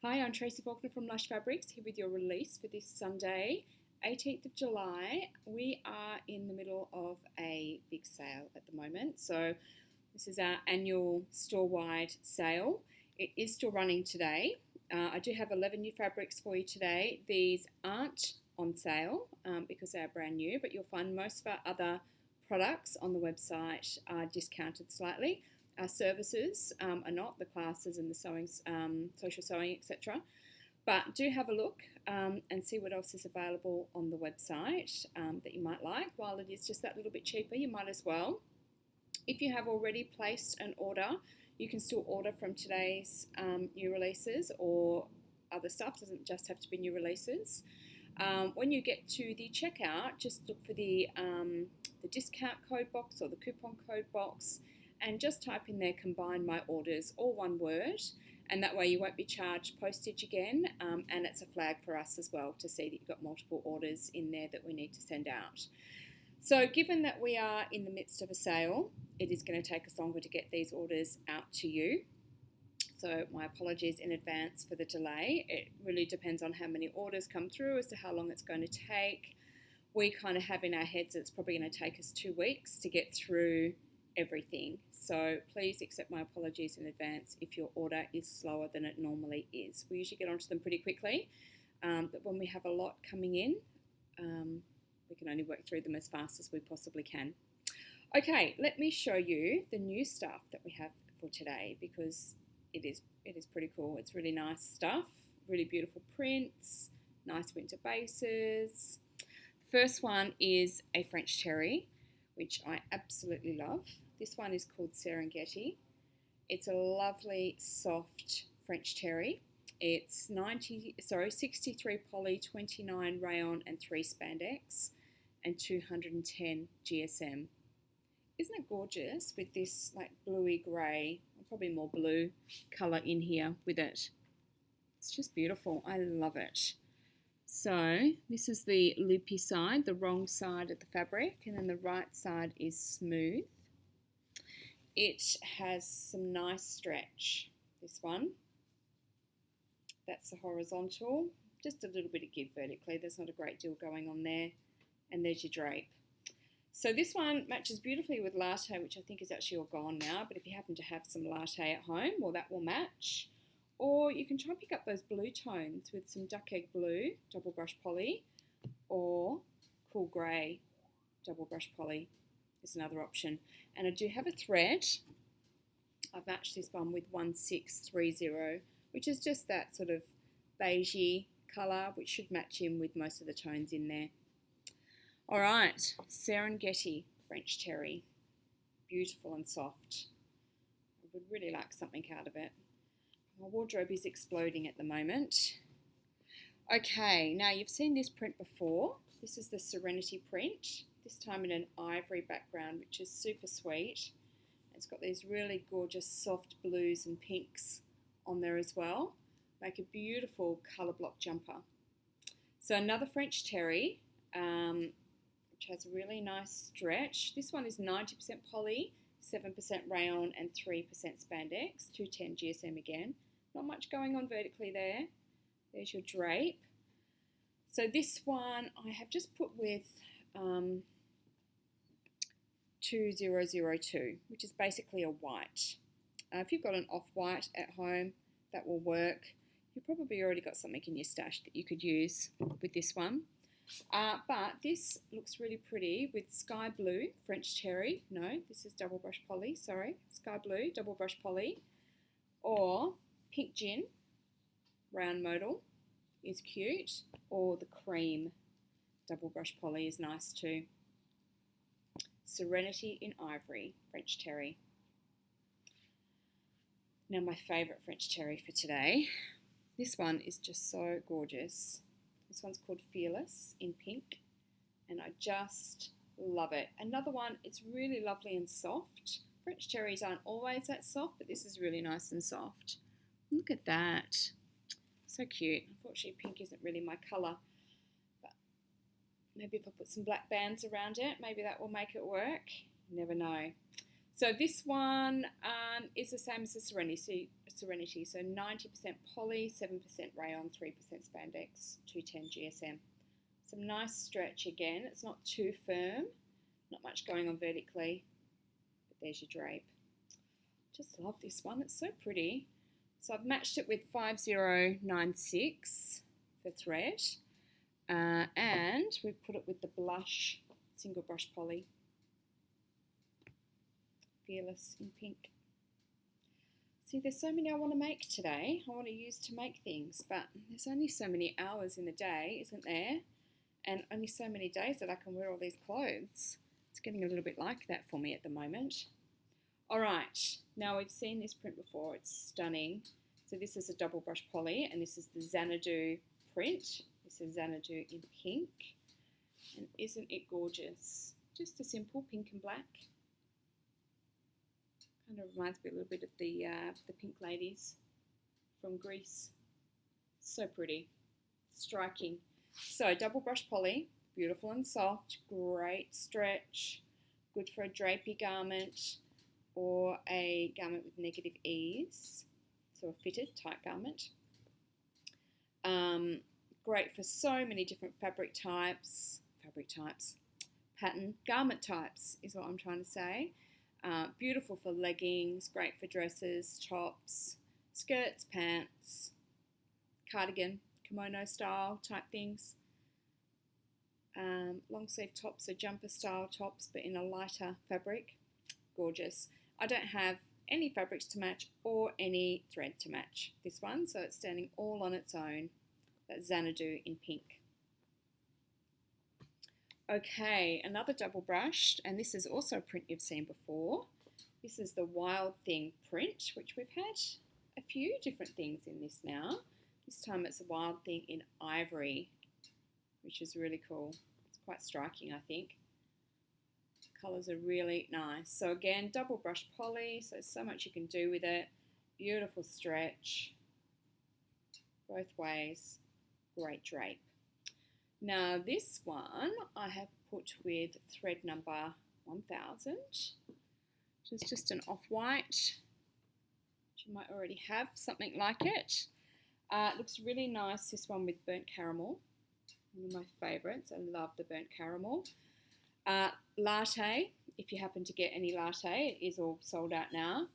Hi, I'm Tracy Faulkner from Lush Fabrics, here with your release for this Sunday, 18th of July. We are in the middle of a big sale at the moment. So this is our annual store-wide sale. It is still running today. I do have 11 new fabrics for you today. These aren't on sale because they are brand new, but you'll find most of our other products on the website are discounted slightly. Our services are not, the classes and the sewing, social sewing, etc. But do have a look and see what else is available on the website that you might like. While it is just that little bit cheaper, you might as well. If you have already placed an order, you can still order from today's new releases or other stuff. It doesn't just have to be new releases. When you get to the checkout, just look for the discount code box or the coupon code box, and just type in there "combine my orders," all one word, and that way you won't be charged postage again, and it's a flag for us as well to see that you've got multiple orders in there that we need to send out. So given that we are in the midst of a sale, it is going to take us longer to get these orders out to you. So my apologies in advance for the delay. It really depends on how many orders come through as to how long it's going to take. We kind of have in our heads that it's probably going to take us 2 weeks to get through everything. So please accept my apologies in advance if your order is slower than it normally is. We usually get onto them pretty quickly, but when we have a lot coming in, we can only work through them as fast as we possibly can. Okay, let me show you the new stuff that we have for today, because it is pretty cool. It's really nice stuff, really beautiful prints, nice winter bases. The first one is a French cherry, which I absolutely love. This one is called Serengeti. It's a lovely soft French terry. It's 63 poly, 29 rayon and 3 spandex and 210 GSM. Isn't it gorgeous with this like bluey grey, or probably more blue colour in here with it? It's just beautiful. I love it. So this is the loopy side, the wrong side of the fabric, and then the right side is smooth. It has some nice stretch, this one. That's the horizontal, just a little bit of give vertically. There's not a great deal going on there. And there's your drape. So this one matches beautifully with latte, which I think is actually all gone now, but if you happen to have some latte at home, well, that will match. Or you can try and pick up those blue tones with some duck egg blue, double brush poly, or cool grey, double brush poly is another option. And I do have a thread. I've matched this one with 1630, which is just that sort of beigey colour, which should match in with most of the tones in there. All right, Serengeti French terry, beautiful and soft. I would really like something out of it. My wardrobe is exploding at the moment. Okay, now you've seen this print before. This is the Serenity print, this time in an ivory background, which is super sweet. It's got these really gorgeous soft blues and pinks on there as well. Make a beautiful colour block jumper. So another French terry, which has a really nice stretch. This one is 90% poly, 7% rayon and 3% spandex, 210 GSM again. Not much going on vertically there. There's your drape. So this one I have just put with 2002, which is basically a white. If you've got an off-white at home, that will work. You've probably already got something in your stash that you could use with this one. But this looks really pretty with sky blue French terry. No, this is double brush poly, sorry. Sky blue, double brush poly. Or pink gin, round modal is cute. Or the cream double brush poly is nice too. Serenity in ivory, French terry. Now my favourite French terry for today. This one is just so gorgeous. This one's called Fearless in pink, and I just love it. Another one, it's really lovely and soft. French terries aren't always that soft, but this is really nice and soft. Look at that. So cute. Unfortunately, pink isn't really my colour, but maybe if I put some black bands around it, maybe that will make it work. You never know. So this one is the same as the Serenity. So 90% poly, 7% rayon, 3% spandex, 210 GSM. Some nice stretch again. It's not too firm, not much going on vertically. But there's your drape. Just love this one. It's so pretty. So I've matched it with 5096 for thread, and we've put it with the blush single brush poly. Fearless in pink. See, there's so many I want to make today. I want to use to make things, but there's only so many hours in the day, isn't there? And only so many days that I can wear all these clothes. It's getting a little bit like that for me at the moment. All right, now we've seen this print before. It's stunning. So this is a double brush poly, and this is the Xanadu print. This is Xanadu in pink. And isn't it gorgeous? Just a simple pink and black. Kind of reminds me a little bit of the pink ladies from Greece. So pretty, striking. So double brush poly, beautiful and soft, great stretch, good for a drapey garment or a garment with negative ease. So a fitted tight garment. Great for so many different pattern, garment types is what I'm trying to say. Beautiful for leggings, great for dresses, tops, skirts, pants, cardigan, kimono style type things. Long sleeve tops or jumper style tops, but in a lighter fabric. Gorgeous. I don't have any fabrics to match or any thread to match this one, so it's standing all on its own. That's Xanadu in pink. Okay, another double brushed, and this is also a print you've seen before. This is the Wild Thing print, which we've had a few different things in this now. This time it's a Wild Thing in ivory, which is really cool. It's quite striking, I think. The colours are really nice. So again, double brush poly, so much you can do with it. Beautiful stretch, both ways, great drape. Now this one I have put with thread number 1000, which is just an off-white. You might already have something like it. It looks really nice, this one with burnt caramel, one of my favourites. I love the burnt caramel. Latte, if you happen to get any latte, it is all sold out now.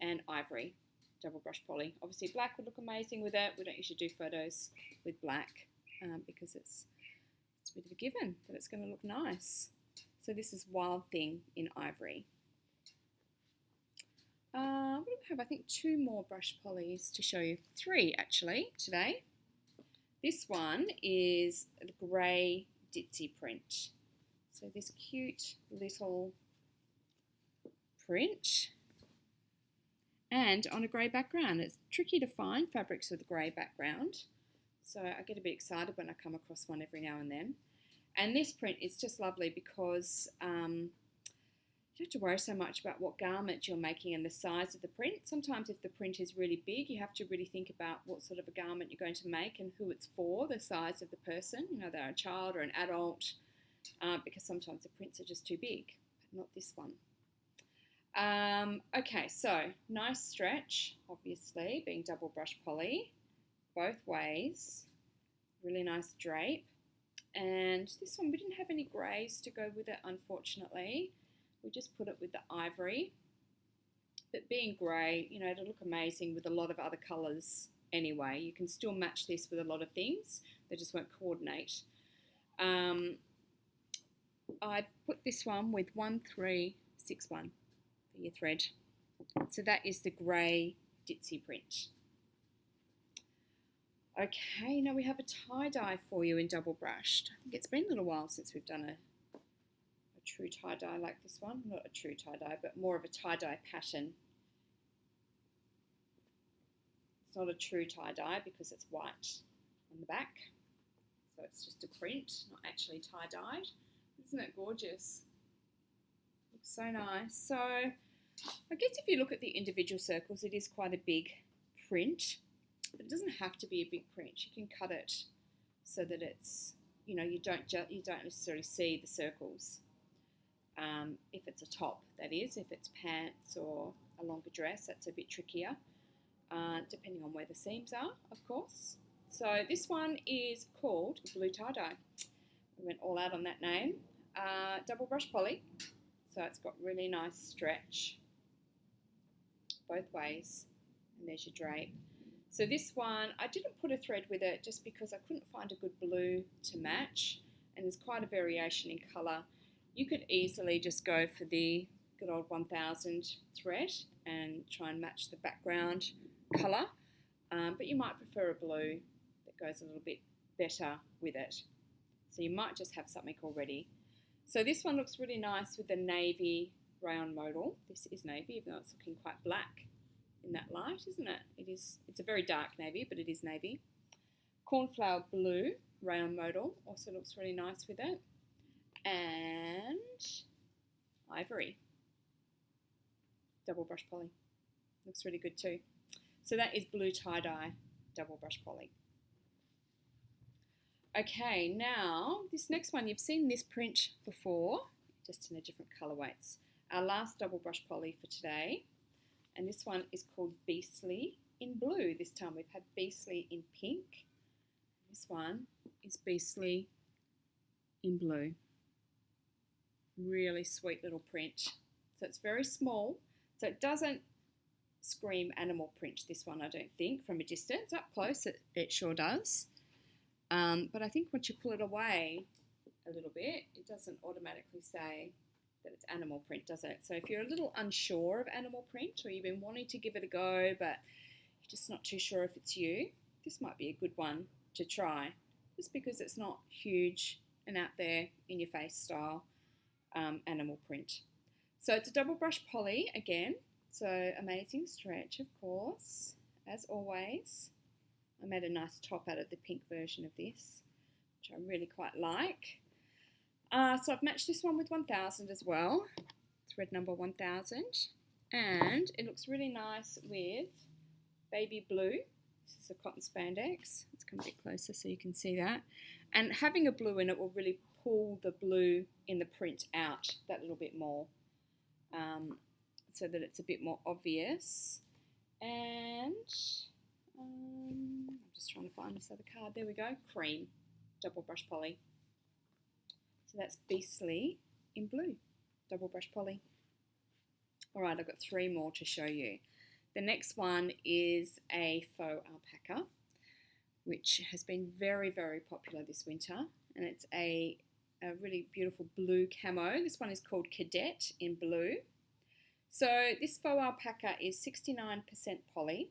And ivory, double brush poly. Obviously black would look amazing with it. We don't usually do photos with black because it's a bit of a given that it's going to look nice. So this is Wild Thing in ivory. What do I have? I think 2 more brush polys to show you. 3 actually today. This one is the grey ditzy print. So this cute little print and on a grey background. It's tricky to find fabrics with a grey background, so I get a bit excited when I come across one every now and then. And this print is just lovely because you don't have to worry so much about what garment you're making and the size of the print. Sometimes if the print is really big, you have to really think about what sort of a garment you're going to make and who it's for, the size of the person, you know, they're a child or an adult, because sometimes the prints are just too big, but not this one. Okay, so nice stretch, obviously, being double brush poly, both ways, really nice drape. And this one, we didn't have any greys to go with it, unfortunately. We just put it with the ivory. But being grey, you know, it'll look amazing with a lot of other colours anyway. You can still match this with a lot of things. They just won't coordinate. I put this one with 1361 for your thread. So that is the grey ditzy print. Okay, now we have a tie-dye for you in double brushed. I think it's been a little while since we've done a true tie-dye like this one. Not a true tie-dye, but more of a tie-dye pattern. It's not a true tie-dye because it's white on the back. So it's just a print, not actually tie-dyed. Isn't it gorgeous? Looks so nice. So I guess if you look at the individual circles, it is quite a big print. But it doesn't have to be a big print. You can cut it so that it's, you know, you don't necessarily see the circles. if it's a top, that is. If it's pants or a longer dress, that's a bit trickier, depending on where the seams are, of course. So this one is called Blue Tie-Dye. We went all out on that name. Double brush poly, so it's got really nice stretch both ways, and there's your drape. So this one, I didn't put a thread with it just because I couldn't find a good blue to match, and there's quite a variation in colour. You could easily just go for the good old 1000 thread and try and match the background colour, but you might prefer a blue that goes a little bit better with it. So you might just have something already. So this one looks really nice with the navy rayon modal. This is navy, even though it's looking quite black in that light, isn't it? It's a very dark navy, but it is navy. Cornflower blue rayon modal also looks really nice with it. And ivory, double brush poly. Looks really good too. So that is blue tie-dye, double brush poly. Okay, now this next one, you've seen this print before, just in a different colourway. It's our last double brush poly for today, and this one is called Beastly in blue. This time we've had Beastly in pink. This one is Beastly in blue. Really sweet little print. So it's very small, so it doesn't scream animal print, this one, I don't think, from a distance. Up close it sure does. But I think once you pull it away a little bit, it doesn't automatically say that it's animal print, does it? So if you're a little unsure of animal print, or you've been wanting to give it a go, but you're just not too sure if it's you, this might be a good one to try, just because it's not huge and out there in your face style animal print. So it's a double brush poly again, so amazing stretch, of course, as always. I made a nice top out of the pink version of this, which I really quite like. So I've matched this one with 1000 as well, thread number 1000, and it looks really nice with baby blue. This is a cotton spandex. Let's come a bit closer so you can see that. And having a blue in it will really pull the blue in the print out that little bit more, so that it's a bit more obvious. And I'm just trying to find this other card. There we go. Cream, double brush poly. So that's Beastly in blue, double brush poly. All right, I've got 3 more to show you. The next one is a faux alpaca, which has been very, very popular this winter, and it's a really beautiful blue camo. This one is called Cadet in blue. So this faux alpaca is 69% poly,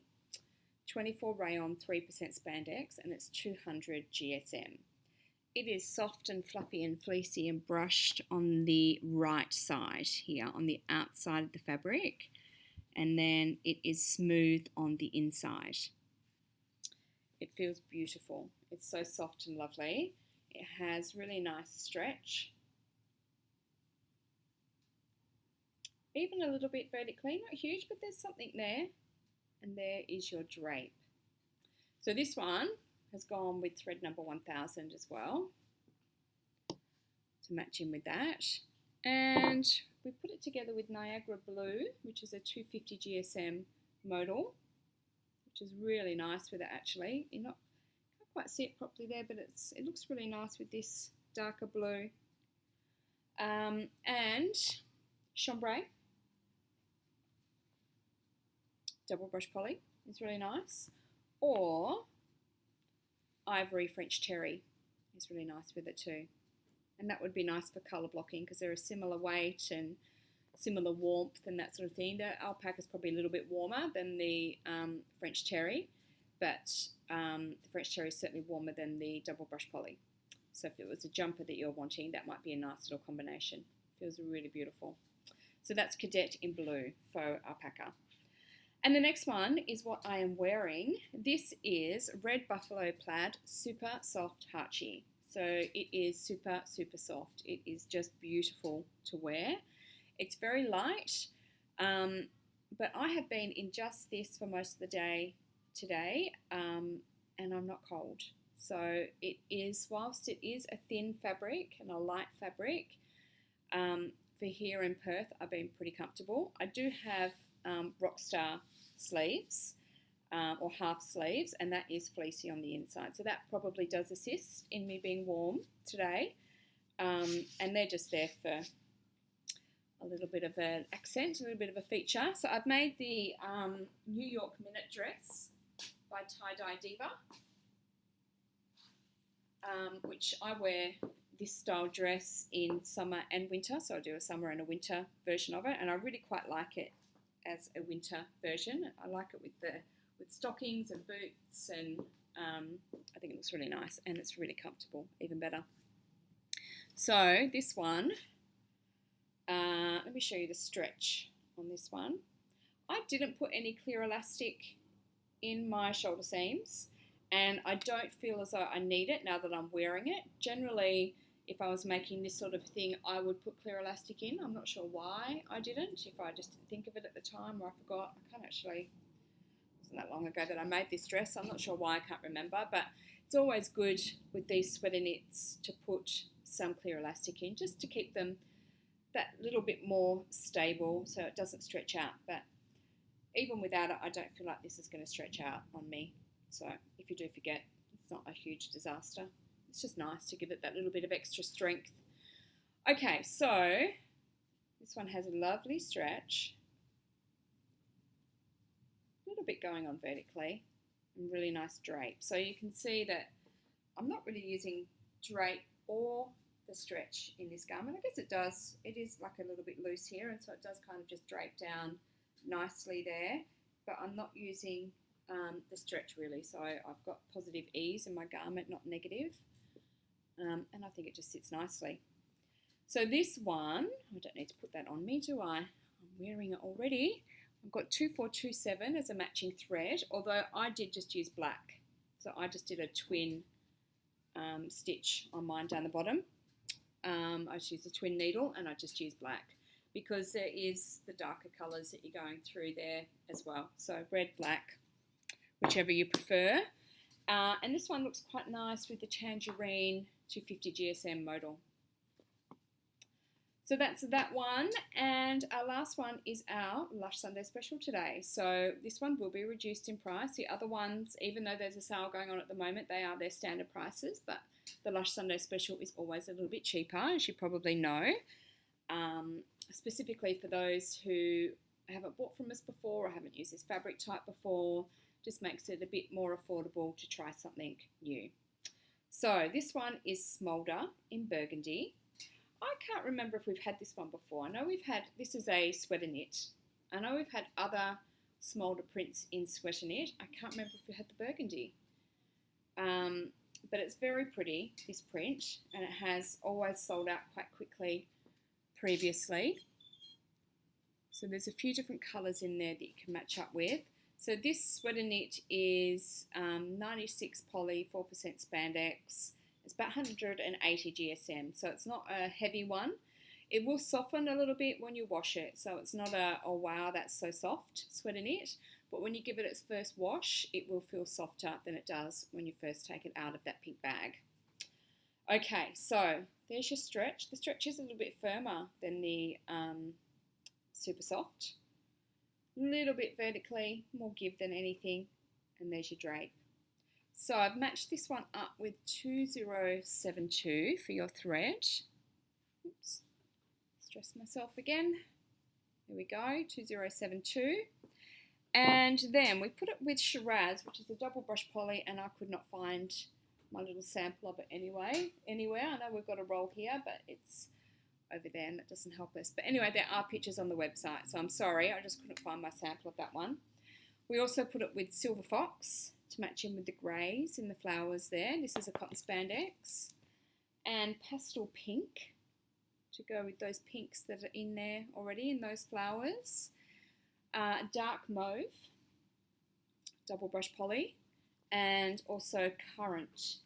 24 rayon, 3% spandex, and it's 200 GSM. It is soft and fluffy and fleecy and brushed on the right side here, on the outside of the fabric, and then it is smooth on the inside. It feels beautiful. It's so soft and lovely. It has really nice stretch. Even a little bit vertically, not huge, but there's something there. And there is your drape. So this one has gone with thread number 1000 as well, to match in with that. And we put it together with Niagara Blue, which is a 250 GSM modal, which is really nice with it actually. You can't quite see it properly there, but it looks really nice with this darker blue. And chambray, double brush poly is really nice, or ivory French terry is really nice with it too. And that would be nice for colour blocking because they're a similar weight and similar warmth and that sort of thing. The alpaca is probably a little bit warmer than the French terry, but the French terry is certainly warmer than the double brush poly. So if it was a jumper that you're wanting, that might be a nice little combination. Feels really beautiful. So that's Cadet in blue, faux alpaca. And the next one is what I am wearing. This is red buffalo plaid, super soft hachi. So it is super, super soft. It is just beautiful to wear. It's very light, but I have been in just this for most of the day today, and I'm not cold. So it is, whilst it is a thin fabric and a light fabric, for here in Perth, I've been pretty comfortable. I do have Rockstar sleeves or half sleeves, and that is fleecy on the inside. So that probably does assist in me being warm today. And they're just there for a little bit of an accent, a little bit of a feature. So I've made the New York Minute dress by Tie Dye Diva, which I wear this style dress in summer and winter. So I do a summer and a winter version of it, and I really quite like it as a winter version. I like it with stockings and boots, and I think it looks really nice, and it's really comfortable, even better. So this one, let me show you the stretch on this one. I didn't put any clear elastic in my shoulder seams, and I don't feel as though I need it now that I'm wearing it. Generally, if I was making this sort of thing, I would put clear elastic in. I'm not sure why I didn't, if I just didn't think of it at the time or I forgot. I can't actually, it wasn't that long ago that I made this dress. I'm not sure why, I can't remember, but it's always good with these sweater knits to put some clear elastic in, just to keep them that little bit more stable so it doesn't stretch out. But even without it, I don't feel like this is going to stretch out on me. So if you do forget, it's not a huge disaster. It's just nice to give it that little bit of extra strength. Okay, so this one has a lovely stretch. A little bit going on vertically, and really nice drape. So you can see that I'm not really using drape or the stretch in this garment. I guess it does. It is like a little bit loose here, and so it does kind of just drape down nicely there. But I'm not using the stretch really, so I've got positive ease in my garment, not negative. And I think it just sits nicely. So this one, I don't need to put that on me, do I? I'm wearing it already. I've got 2427 as a matching thread, although I did just use black. So I just did a twin stitch on mine down the bottom. I just used a twin needle, and I just used black because there is the darker colours that you're going through there as well. So red, black, whichever you prefer. And this one looks quite nice with the tangerine 250 GSM modal. So that's that one, and our last one is our Lush Sunday Special today. So this one will be reduced in price. The other ones, even though there's a sale going on at the moment, they are their standard prices, but the Lush Sunday Special is always a little bit cheaper, as you probably know, specifically for those who haven't bought from us before or haven't used this fabric type before. Just makes it a bit more affordable to try something new. So this one is Smolder in burgundy. I can't remember if we've had this one before. I know we've had, this is a sweater knit. I know we've had other Smolder prints in sweater knit. I can't remember if we had the burgundy. But it's very pretty, this print, and it has always sold out quite quickly previously. So there's a few different colours in there that you can match up with. So this sweater knit is 96 poly, 4% spandex. It's about 180 GSM, so it's not a heavy one. It will soften a little bit when you wash it, so it's not a, oh wow, that's so soft sweater knit. But when you give it its first wash, it will feel softer than it does when you first take it out of that pink bag. Okay, so there's your stretch. The stretch is a little bit firmer than the super soft. Little bit vertically, more give than anything, and there's your drape. So I've matched this one up with 2072 for your thread. Oops, stress myself again. There we go, 2072. And then we put it with Shiraz, which is a double brush poly, and I could not find my little sample of it anywhere. I know we've got a roll here, but it's over there, and that doesn't help us. But anyway, there are pictures on the website, so I'm sorry, I just couldn't find my sample of that one. We also put it with Silver Fox to match in with the greys in the flowers there. This is a cotton spandex. And Pastel Pink to go with those pinks that are in there already in those flowers. Dark Mauve, double brush poly, and also Current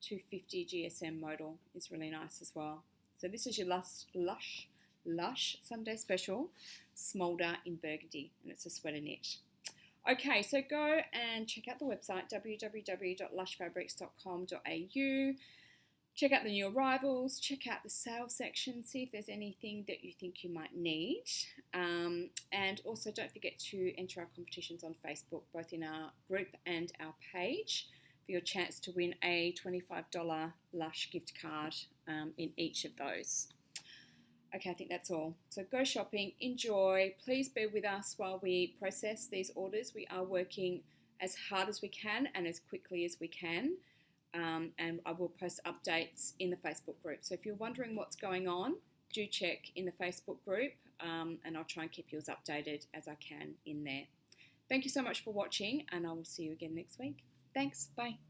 250 GSM modal is really nice as well. So this is your Lush Sunday Special Smolder in burgundy, and it's a sweater knit. Okay, so go and check out the website www.lushfabrics.com.au. Check out the new arrivals, check out the sale section, see if there's anything that you think you might need. And also don't forget to enter our competitions on Facebook, both in our group and our page, for your chance to win a $25 Lush gift card in each of those. Okay, I think that's all. So go shopping, enjoy. Please bear with us while we process these orders. We are working as hard as we can and as quickly as we can. And I will post updates in the Facebook group. So if you're wondering what's going on, do check in the Facebook group, and I'll try and keep you as updated as I can in there. Thank you so much for watching, and I will see you again next week. Thanks, bye.